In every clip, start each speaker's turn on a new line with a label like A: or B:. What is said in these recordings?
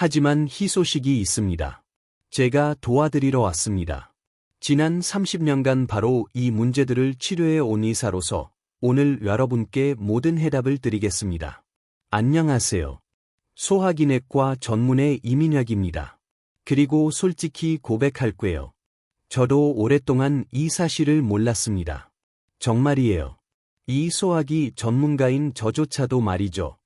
A: 하지만 희소식이 있습니다. 제가 도와드리러 왔습니다. 지난 30년간 바로 이 문제들을 치료해 온 의사로서 오늘 여러분께 모든 해답을 드리겠습니다. 안녕하세요. 소화기내과 전문의 이민혁입니다. 그리고 솔직히 고백할게요. 저도 오랫동안 이 사실을 몰랐습니다. 정말이에요. 이 소화기 전문가인 저조차도 말이죠.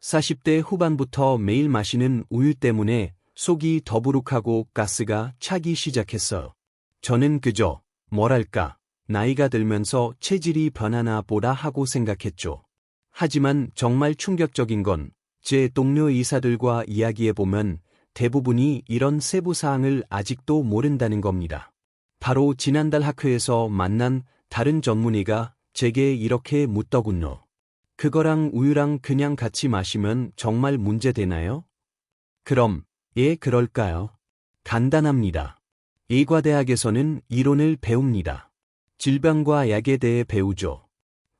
A: 40대 후반부터 매일 마시는 우유 때문에 속이 더부룩하고 가스가 차기 시작했어요. 저는 그저 뭐랄까 나이가 들면서 체질이 변하나 보다 하고 생각했죠. 하지만 정말 충격적인 건 제 동료 의사들과 이야기해보면 대부분이 이런 세부 사항을 아직도 모른다는 겁니다. 바로 지난달 학회에서 만난 다른 전문의가 제게 이렇게 묻더군요. 그거랑 우유랑 그냥 같이 마시면 정말 문제 되나요? 그럼, 예, 그럴까요? 간단합니다. 의과대학에서는 이론을 배웁니다. 질병과 약에 대해 배우죠.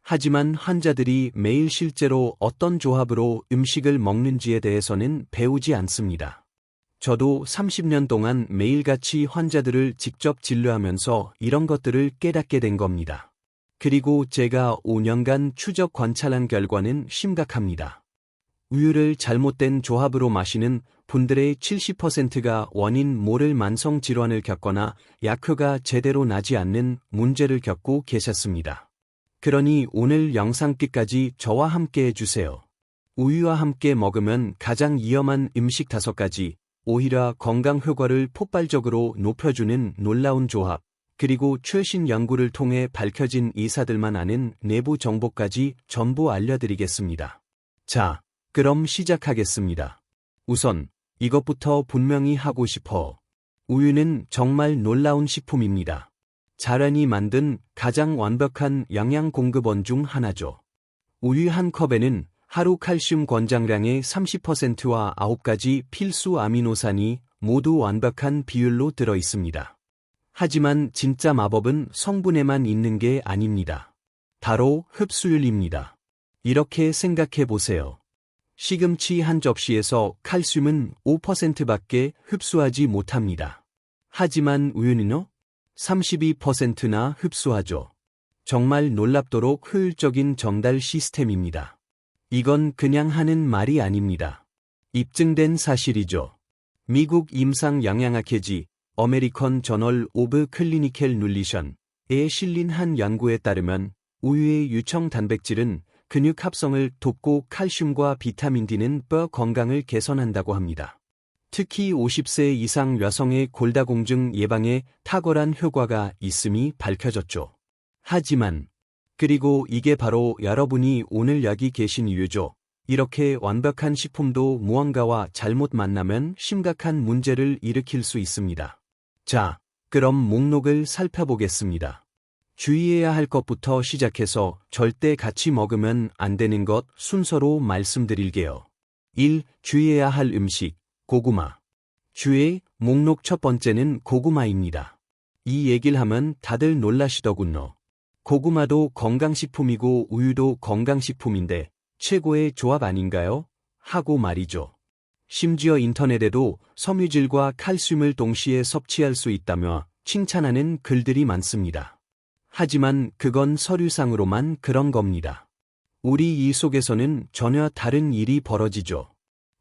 A: 하지만 환자들이 매일 실제로 어떤 조합으로 음식을 먹는지에 대해서는 배우지 않습니다. 저도 30년 동안 매일같이 환자들을 직접 진료하면서 이런 것들을 깨닫게 된 겁니다. 그리고 제가 5년간 추적 관찰한 결과는 심각합니다. 우유를 잘못된 조합으로 마시는 분들의 70%가 원인 모를 만성 질환을 겪거나 약효가 제대로 나지 않는 문제를 겪고 계셨습니다. 그러니 오늘 영상 끝까지 저와 함께 해주세요. 우유와 함께 먹으면 가장 위험한 음식 5가지, 오히려 건강 효과를 폭발적으로 높여주는 놀라운 조합, 그리고 최신 연구를 통해 밝혀진 의사들만 아는 내부 정보까지 전부 알려드리겠습니다. 자, 그럼 시작하겠습니다. 우선 이것부터 분명히 하고 싶어. 우유는 정말 놀라운 식품입니다. 자연이 만든 가장 완벽한 영양 공급원 중 하나죠. 우유 한 컵에는 하루 칼슘 권장량의 30%와 9가지 필수 아미노산이 모두 완벽한 비율로 들어 있습니다. 하지만 진짜 마법은 성분에만 있는 게 아닙니다. 바로 흡수율입니다. 이렇게 생각해 보세요. 시금치 한 접시에서 칼슘은 5%밖에 흡수하지 못합니다. 하지만 우유는요? 32%나 흡수하죠. 정말 놀랍도록 효율적인 전달 시스템입니다. 이건 그냥 하는 말이 아닙니다. 입증된 사실이죠. 미국 임상영양학회지 어메리컨 저널 오브 클리니컬 눌리션에 실린 한 연구에 따르면 우유의 유청 단백질은 근육 합성을 돕고 칼슘과 비타민 D는 뼈 건강을 개선한다고 합니다. 특히 50세 이상 여성의 골다공증 예방에 탁월한 효과가 있음이 밝혀졌죠. 하지만, 그리고 이게 바로 여러분이 오늘 여기 계신 이유죠. 이렇게 완벽한 식품도 무언가와 잘못 만나면 심각한 문제를 일으킬 수 있습니다. 자, 그럼 목록을 살펴보겠습니다. 주의해야 할 것부터 시작해서 절대 같이 먹으면 안 되는 것 순서로 말씀드릴게요. 1. 주의해야 할 음식, 고구마. 주의 목록 첫 번째는 고구마입니다. 이 얘기를 하면 다들 놀라시더군요. 고구마도 건강식품이고 우유도 건강식품인데 최고의 조합 아닌가요? 하고 말이죠. 심지어 인터넷에도 섬유질과 칼슘을 동시에 섭취할 수 있다며 칭찬하는 글들이 많습니다. 하지만 그건 서류상으로만 그런 겁니다. 우리 이 속에서는 전혀 다른 일이 벌어지죠.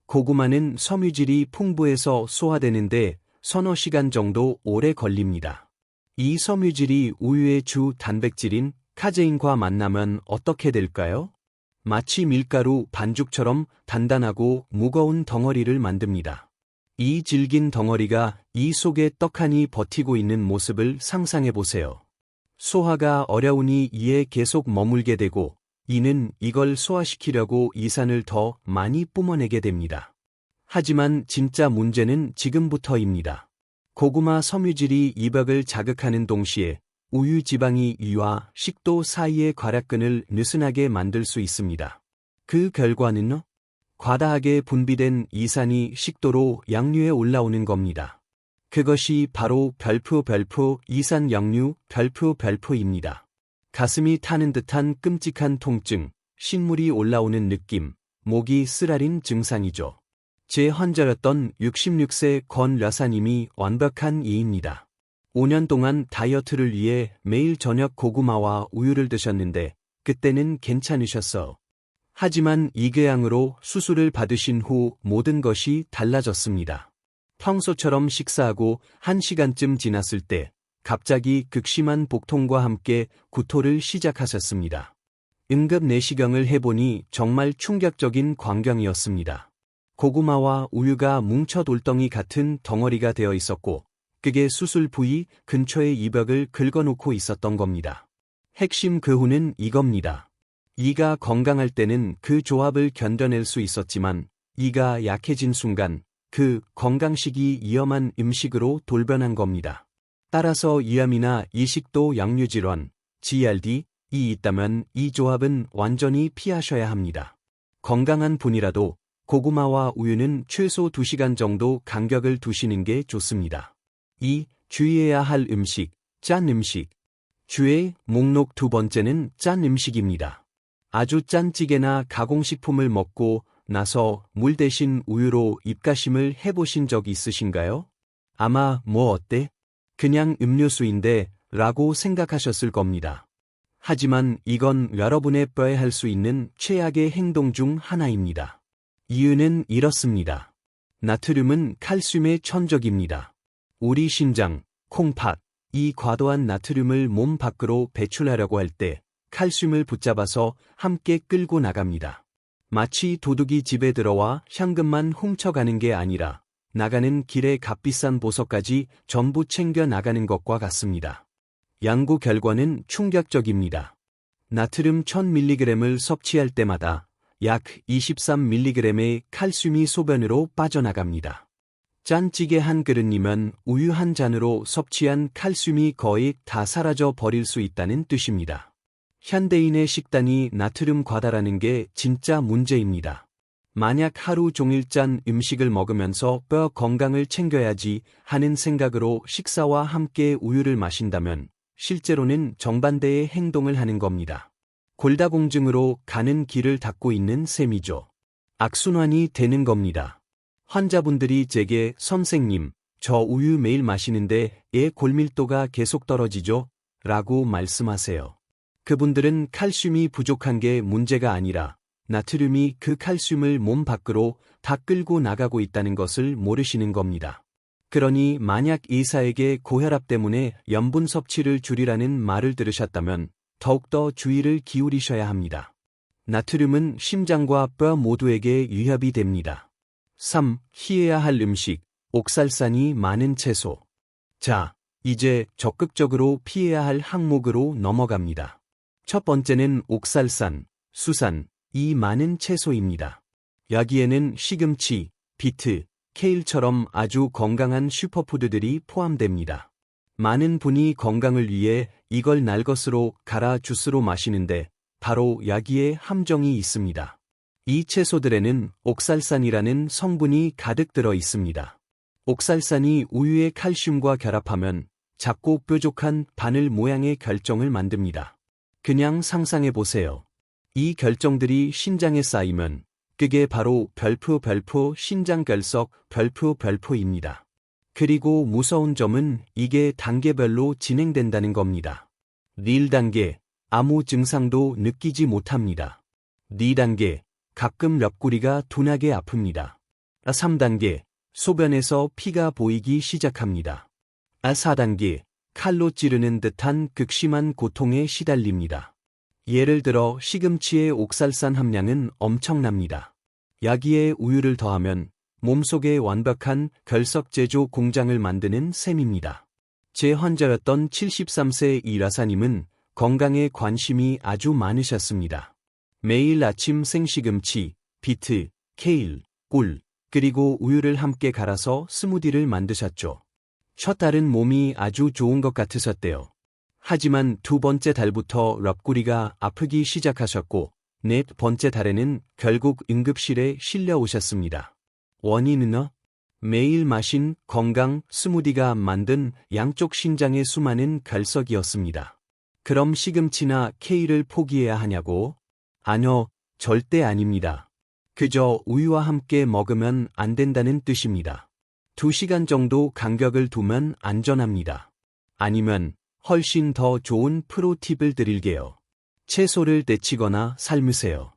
A: 고구마는 섬유질이 풍부해서 소화되는데 서너 시간 정도 오래 걸립니다. 이 섬유질이 우유의 주 단백질인 카제인과 만나면 어떻게 될까요? 마치 밀가루 반죽처럼 단단하고 무거운 덩어리를 만듭니다. 이 질긴 덩어리가 이 속에 떡하니 버티고 있는 모습을 상상해 보세요. 소화가 어려우니 이에 계속 머물게 되고 이는 이걸 소화시키려고 이산을 더 많이 뿜어내게 됩니다. 하지만 진짜 문제는 지금부터입니다. 고구마 섬유질이 이벽을 자극하는 동시에 우유 지방이 위와 식도 사이의 괄약근을 느슨하게 만들 수 있습니다. 그 결과는요? 과다하게 분비된 이산이 식도로 양류에 올라오는 겁니다. 그것이 바로 별표 이산 역류 별표입니다. 가슴이 타는 듯한 끔찍한 통증, 신물이 올라오는 느낌, 목이 쓰라린 증상이죠. 제 환자였던 66세 권 여사님이 완벽한 예입니다. 5년 동안 다이어트를 위해 매일 저녁 고구마와 우유를 드셨는데 그때는 괜찮으셨어. 하지만 이궤양으로 수술을 받으신 후 모든 것이 달라졌습니다. 평소처럼 식사하고 1시간쯤 지났을 때 갑자기 극심한 복통과 함께 구토를 시작하셨습니다. 응급 내시경을 해보니 정말 충격적인 광경이었습니다. 고구마와 우유가 뭉쳐 돌덩이 같은 덩어리가 되어 있었고 그게 수술 부위 근처의 이벽을 긁어놓고 있었던 겁니다. 핵심 교훈은 이겁니다. 이가 건강할 때는 그 조합을 견뎌낼 수 있었지만 이가 약해진 순간 그 건강식이 위험한 음식으로 돌변한 겁니다. 따라서 위암이나 이식도 역류질환, GERD이 있다면 이 조합은 완전히 피하셔야 합니다. 건강한 분이라도 고구마와 우유는 최소 2시간 정도 간격을 두시는 게 좋습니다. 2. 주의해야 할 음식, 짠 음식. 주의 목록 두 번째는 짠 음식입니다. 아주 짠 찌개나 가공식품을 먹고 나서 물 대신 우유로 입가심을 해보신 적 있으신가요? 아마 뭐 어때? 그냥 음료수인데 라고 생각하셨을 겁니다. 하지만 이건 여러분의 뼈에 할 수 있는 최악의 행동 중 하나입니다. 이유는 이렇습니다. 나트륨은 칼슘의 천적입니다. 우리 심장, 콩팥, 이 과도한 나트륨을 몸 밖으로 배출하려고 할 때 칼슘을 붙잡아서 함께 끌고 나갑니다. 마치 도둑이 집에 들어와 현금만 훔쳐가는 게 아니라 나가는 길에 값비싼 보석까지 전부 챙겨 나가는 것과 같습니다. 연구 결과는 충격적입니다. 나트륨 1000mg을 섭취할 때마다 약 23mg의 칼슘이 소변으로 빠져나갑니다. 짠찌개 한 그릇이면 우유 한 잔으로 섭취한 칼슘이 거의 다 사라져 버릴 수 있다는 뜻입니다. 현대인의 식단이 나트륨 과다라는 게 진짜 문제입니다. 만약 하루 종일 짠 음식을 먹으면서 뼈 건강을 챙겨야지 하는 생각으로 식사와 함께 우유를 마신다면 실제로는 정반대의 행동을 하는 겁니다. 골다공증으로 가는 길을 닫고 있는 셈이죠. 악순환이 되는 겁니다. 환자분들이 제게 선생님, 저 우유 매일 마시는데 애 골밀도가 계속 떨어지죠? 라고 말씀하세요. 그분들은 칼슘이 부족한 게 문제가 아니라 나트륨이 그 칼슘을 몸 밖으로 다 끌고 나가고 있다는 것을 모르시는 겁니다. 그러니 만약 의사에게 고혈압 때문에 염분 섭취를 줄이라는 말을 들으셨다면 더욱더 주의를 기울이셔야 합니다. 나트륨은 심장과 뼈 모두에게 위협이 됩니다. 3. 피해야 할 음식, 옥살산이 많은 채소. 자, 이제 적극적으로 피해야 할 항목으로 넘어갑니다. 첫 번째는 옥살산, 수산, 이 많은 채소입니다. 여기에는 시금치, 비트, 케일처럼 아주 건강한 슈퍼푸드들이 포함됩니다. 많은 분이 건강을 위해 이걸 날 것으로 갈아 주스로 마시는데 바로 여기에 함정이 있습니다. 이 채소들에는 옥살산이라는 성분이 가득 들어 있습니다. 옥살산이 우유의 칼슘과 결합하면 작고 뾰족한 바늘 모양의 결정을 만듭니다. 그냥 상상해 보세요. 이 결정들이 신장에 쌓이면 그게 바로 별표 신장결석 별표입니다. 그리고 무서운 점은 이게 단계별로 진행된다는 겁니다. 1단계, 아무 증상도 느끼지 못합니다. 2단계, 가끔 옆구리가 둔하게 아픕니다. 3단계, 소변에서 피가 보이기 시작합니다. 4단계, 칼로 찌르는 듯한 극심한 고통에 시달립니다. 예를 들어 시금치의 옥살산 함량은 엄청납니다. 여기에 우유를 더하면 몸속에 완벽한 결석 제조 공장을 만드는 셈입니다. 제 환자였던 73세 이 여사님은 건강에 관심이 아주 많으셨습니다. 매일 아침 생시금치, 비트, 케일, 꿀, 그리고 우유를 함께 갈아서 스무디를 만드셨죠. 첫 달은 몸이 아주 좋은 것 같으셨대요. 하지만 두 번째 달부터 옆구리가 아프기 시작하셨고 넷 번째 달에는 결국 응급실에 실려오셨습니다. 원인은 매일 마신 건강 스무디가 만든 양쪽 신장의 수많은 결석이었습니다. 그럼 시금치나 케일을 포기해야 하냐고? 아뇨, 절대 아닙니다. 그저 우유와 함께 먹으면 안 된다는 뜻입니다. 2시간 정도 간격을 두면 안전합니다. 아니면 훨씬 더 좋은 프로팁을 드릴게요. 채소를 데치거나 삶으세요.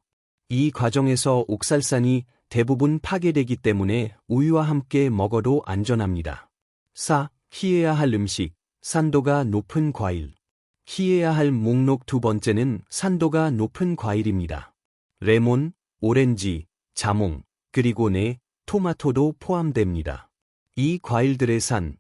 A: 이 과정에서 옥살산이 대부분 파괴되기 때문에 우유와 함께 먹어도 안전합니다. 4. 피해야 할 음식, 산도가 높은 과일. 피해야 할 목록 2번째는 산도가 높은 과일입니다. 레몬, 오렌지, 자몽, 그리고 토마토도 포함됩니다. 이 과일들의 산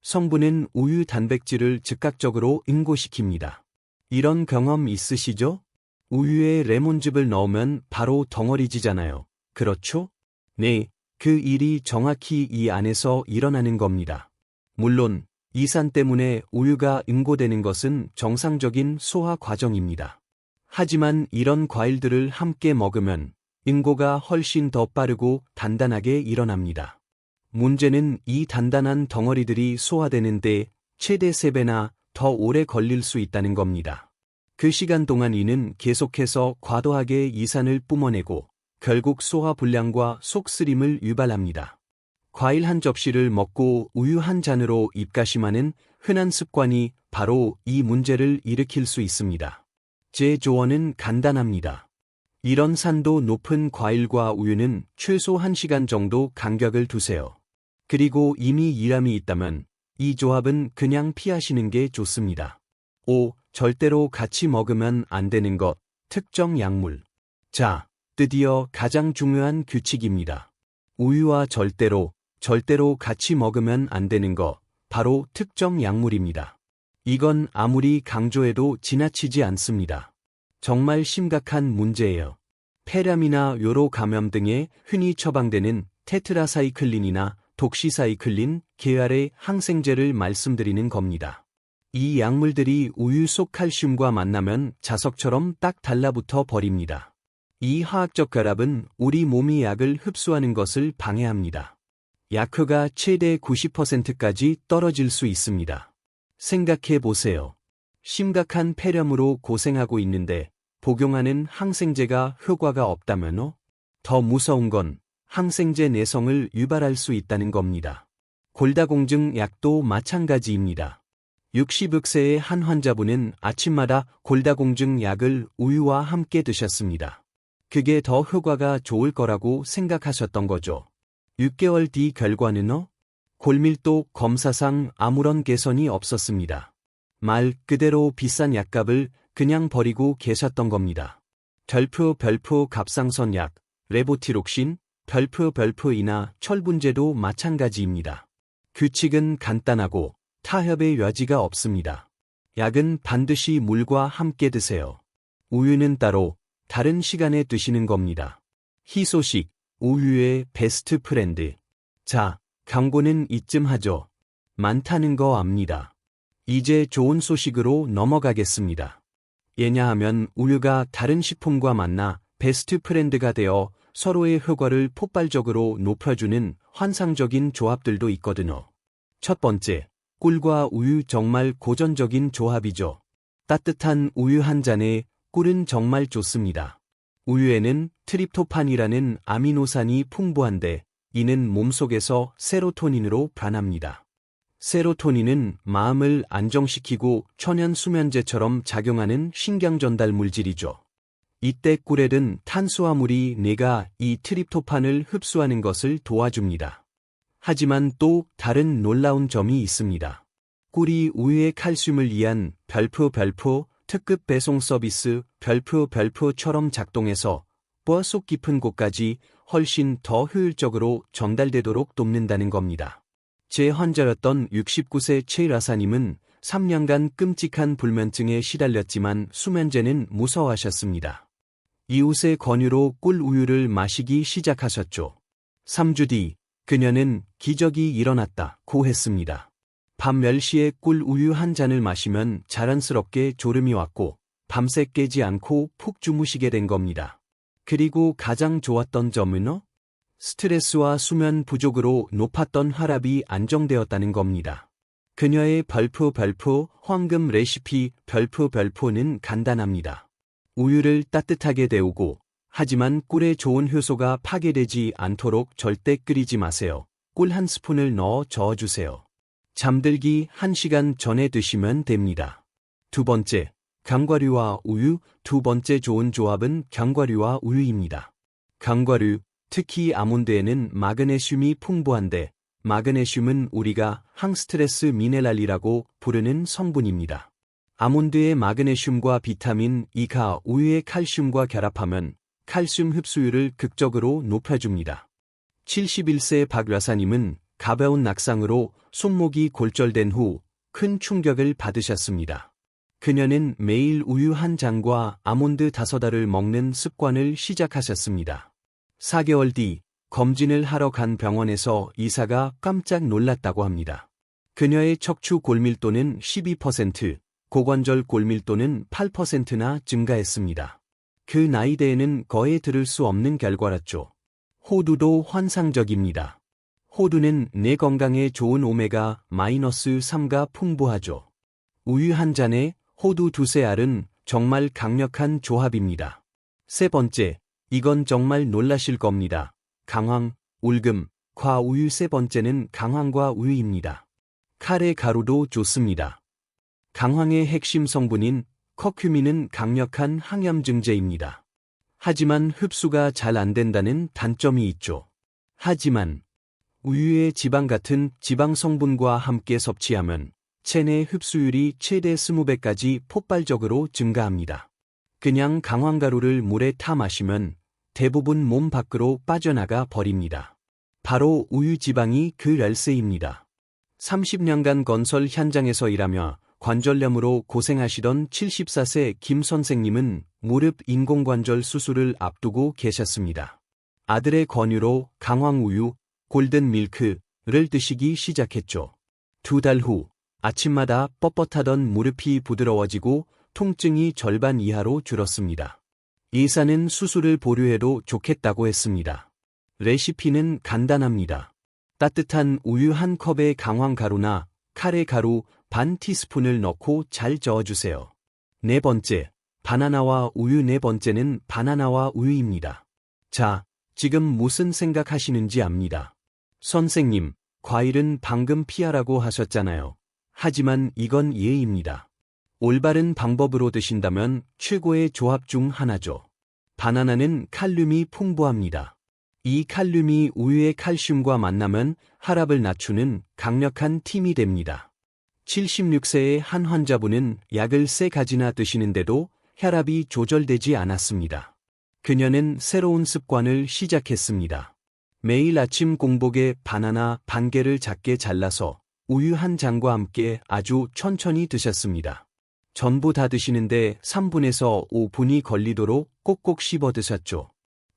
A: 성분은 우유 단백질을 즉각적으로 응고시킵니다. 이런 경험 있으시죠? 우유에 레몬즙을 넣으면 바로 덩어리지잖아요. 그렇죠? 네, 그 일이 정확히 이 안에서 일어나는 겁니다. 물론 이 산 때문에 우유가 응고되는 것은 정상적인 소화 과정입니다. 하지만 이런 과일들을 함께 먹으면 응고가 훨씬 더 빠르고 단단하게 일어납니다. 문제는 이 단단한 덩어리들이 소화되는데 최대 3배나 더 오래 걸릴 수 있다는 겁니다. 그 시간 동안 이는 계속해서 과도하게 이 산을 뿜어내고 결국 소화불량과 속쓰림을 유발합니다. 과일 한 접시를 먹고 우유 한 잔으로 입가심하는 흔한 습관이 바로 이 문제를 일으킬 수 있습니다. 제 조언은 간단합니다. 이런 산도 높은 과일과 우유는 최소 1시간 정도 간격을 두세요. 그리고 이미 이람이 있다면 이 조합은 그냥 피하시는 게 좋습니다. 5. 절대로 같이 먹으면 안 되는 것, 특정 약물. 자, 드디어 가장 중요한 규칙입니다. 우유와 절대로 같이 먹으면 안 되는 것, 바로 특정 약물입니다. 이건 아무리 강조해도 지나치지 않습니다. 정말 심각한 문제예요. 폐렴이나 요로 감염 등에 흔히 처방되는 테트라사이클린이나 독시사이클린 계열의 항생제를 말씀드리는 겁니다. 이 약물들이 우유 속 칼슘과 만나면 자석처럼 딱 달라붙어 버립니다. 이 화학적 결합은 우리 몸이 약을 흡수하는 것을 방해합니다. 약효가 최대 90%까지 떨어질 수 있습니다. 생각해 보세요. 심각한 폐렴으로 고생하고 있는데 복용하는 항생제가 효과가 없다면요? 더 무서운 건 항생제 내성을 유발할 수 있다는 겁니다. 골다공증 약도 마찬가지입니다. 60세 한 환자분은 아침마다 골다공증 약을 우유와 함께 드셨습니다. 그게 더 효과가 좋을 거라고 생각하셨던 거죠. 6개월 뒤 결과는요? 골밀도 검사상 아무런 개선이 없었습니다. 말 그대로 비싼 약값을 그냥 버리고 계셨던 겁니다. 별표 갑상선 약, 레보티록신, 별표이나 철분제도 마찬가지입니다. 규칙은 간단하고 타협의 여지가 없습니다. 약은 반드시 물과 함께 드세요. 우유는 따로 다른 시간에 드시는 겁니다. 희소식, 우유의 베스트 프렌드. 자, 광고는 이쯤 하죠. 많다는 거 압니다. 이제 좋은 소식으로 넘어가겠습니다. 왜냐하면 우유가 다른 식품과 만나 베스트 프렌드가 되어 서로의 효과를 폭발적으로 높여주는 환상적인 조합들도 있거든요. 첫 번째, 꿀과 우유 정말 고전적인 조합이죠. 따뜻한 우유 한 잔에 꿀은 정말 좋습니다. 우유에는 트립토판이라는 아미노산이 풍부한데 이는 몸속에서 세로토닌으로 변합니다. 세로토닌은 마음을 안정시키고 천연 수면제처럼 작용하는 신경 전달 물질이죠. 이때 꿀에 든 탄수화물이 뇌가 이 트립토판을 흡수하는 것을 도와줍니다. 하지만 또 다른 놀라운 점이 있습니다. 꿀이 우유의 칼슘을 이한 별표 특급 배송 서비스 별표처럼 작동해서 뼈 속 깊은 곳까지 훨씬 더 효율적으로 전달되도록 돕는다는 겁니다. 제 환자였던 69세 최라사님은 3년간 끔찍한 불면증에 시달렸지만 수면제는 무서워하셨습니다. 이웃의 권유로 꿀 우유를 마시기 시작하셨죠. 3주 뒤 그녀는 기적이 일어났다고 했습니다. 밤 10시에 꿀 우유 한 잔을 마시면 자연스럽게 졸음이 왔고 밤새 깨지 않고 푹 주무시게 된 겁니다. 그리고 가장 좋았던 점은요? 스트레스와 수면 부족으로 높았던 혈압이 안정되었다는 겁니다. 그녀의 별표 황금 레시피 별표는 간단합니다. 우유를 따뜻하게 데우고 하지만 꿀의 좋은 효소가 파괴되지 않도록 절대 끓이지 마세요. 꿀 한 스푼을 넣어 저어주세요. 잠들기 1시간 전에 드시면 됩니다. 두 번째, 견과류와 우유. 두 번째 좋은 조합은 견과류와 우유입니다. 견과류, 특히 아몬드에는 마그네슘이 풍부한데, 마그네슘은 우리가 항스트레스 미네랄이라고 부르는 성분입니다. 아몬드의 마그네슘과 비타민 E가 우유의 칼슘과 결합하면 칼슘 흡수율을 극적으로 높여줍니다. 71세 박 여사님은 가벼운 낙상으로 손목이 골절된 후 큰 충격을 받으셨습니다. 그녀는 매일 우유 한 잔과 아몬드 5알을 먹는 습관을 시작하셨습니다. 4개월 뒤 검진을 하러 간 병원에서 의사가 깜짝 놀랐다고 합니다. 그녀의 척추 골밀도는 12%, 고관절 골밀도는 8%나 증가했습니다. 그 나이대에는 거의 들을 수 없는 결과랐죠. 호두도 환상적입니다. 호두는 뇌 건강에 좋은 오메가-3가 풍부하죠. 우유 한 잔에 호두 2알은 정말 강력한 조합입니다. 세 번째, 이건 정말 놀라실 겁니다. 강황, 울금, 과우유. 세 번째는 강황과 우유입니다. 카레 가루도 좋습니다. 강황의 핵심 성분인 커큐민은 강력한 항염증제입니다. 하지만 흡수가 잘 안 된다는 단점이 있죠. 하지만 우유의 지방 같은 지방 성분과 함께 섭취하면 체내 흡수율이 최대 20배까지 폭발적으로 증가합니다. 그냥 강황가루를 물에 타 마시면 대부분 몸 밖으로 빠져나가 버립니다. 바로 우유 지방이 그 열쇠입니다. 30년간 건설 현장에서 일하며 관절염으로 고생하시던 74세 김 선생님은 무릎 인공관절 수술을 앞두고 계셨습니다. 아들의 권유로 강황우유, 골든밀크를 드시기 시작했죠. 2달 후 아침마다 뻣뻣하던 무릎이 부드러워지고 통증이 절반 이하로 줄었습니다. 의사는 수술을 보류해도 좋겠다고 했습니다. 레시피는 간단합니다. 따뜻한 우유 한 컵에 강황가루나 카레 가루 반 티스푼을 넣고 잘 저어주세요. 네 번째, 바나나와 우유. 네 번째는 바나나와 우유입니다. 자, 지금 무슨 생각하시는지 압니다. 선생님, 과일은 방금 피하라고 하셨잖아요. 하지만 이건 예입니다. 올바른 방법으로 드신다면 최고의 조합 중 하나죠. 바나나는 칼륨이 풍부합니다. 이 칼륨이 우유의 칼슘과 만나면 혈압을 낮추는 강력한 힘이 됩니다. 76세의 한 환자분은 약을 3가지나 드시는데도 혈압이 조절되지 않았습니다. 그녀는 새로운 습관을 시작했습니다. 매일 아침 공복에 바나나 반 개를 작게 잘라서 우유 한 잔과 함께 아주 천천히 드셨습니다. 전부 다 드시는데 3분에서 5분이 걸리도록 꼭꼭 씹어 드셨죠.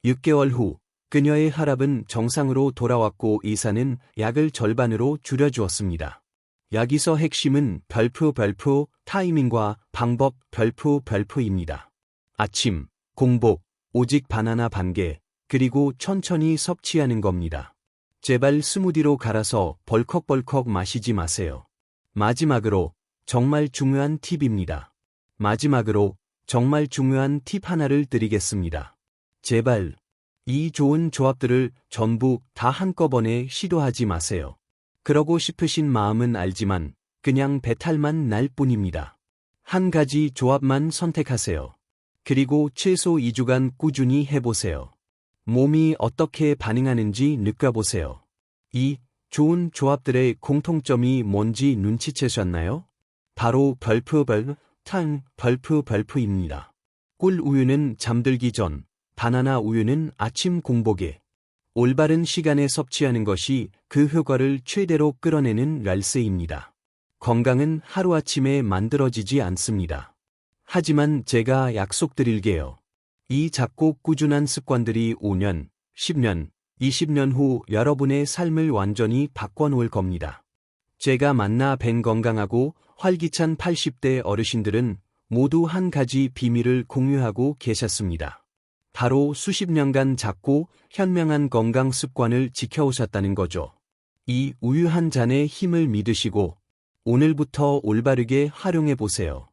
A: 6개월 후 그녀의 혈압은 정상으로 돌아왔고 의사는 약을 절반으로 줄여주었습니다. 여기서 핵심은 별표 타이밍과 방법 별표입니다. 아침, 공복, 오직 바나나 반 개, 그리고 천천히 섭취하는 겁니다. 제발 스무디로 갈아서 벌컥벌컥 마시지 마세요. 마지막으로 정말 중요한 팁입니다. 마지막으로 정말 중요한 팁 하나를 드리겠습니다. 제발 이 좋은 조합들을 전부 다 한꺼번에 시도하지 마세요. 그러고 싶으신 마음은 알지만 그냥 배탈만 날 뿐입니다. 한 가지 조합만 선택하세요. 그리고 최소 2주간 꾸준히 해보세요. 몸이 어떻게 반응하는지 느껴보세요. 이 좋은 조합들의 공통점이 뭔지 눈치채셨나요? 바로 별표입니다. 꿀 우유는 잠들기 전, 바나나 우유는 아침 공복에 올바른 시간에 섭취하는 것이 그 효과를 최대로 끌어내는 열쇠입니다. 건강은 하루아침에 만들어지지 않습니다. 하지만 제가 약속드릴게요. 이 작고 꾸준한 습관들이 5년, 10년, 20년 후 여러분의 삶을 완전히 바꿔놓을 겁니다. 제가 만나 뵌 건강하고 활기찬 80대 어르신들은 모두 한 가지 비밀을 공유하고 계셨습니다. 바로 수십 년간 작고 현명한 건강 습관을 지켜오셨다는 거죠. 이 우유 한 잔의 힘을 믿으시고 오늘부터 올바르게 활용해 보세요.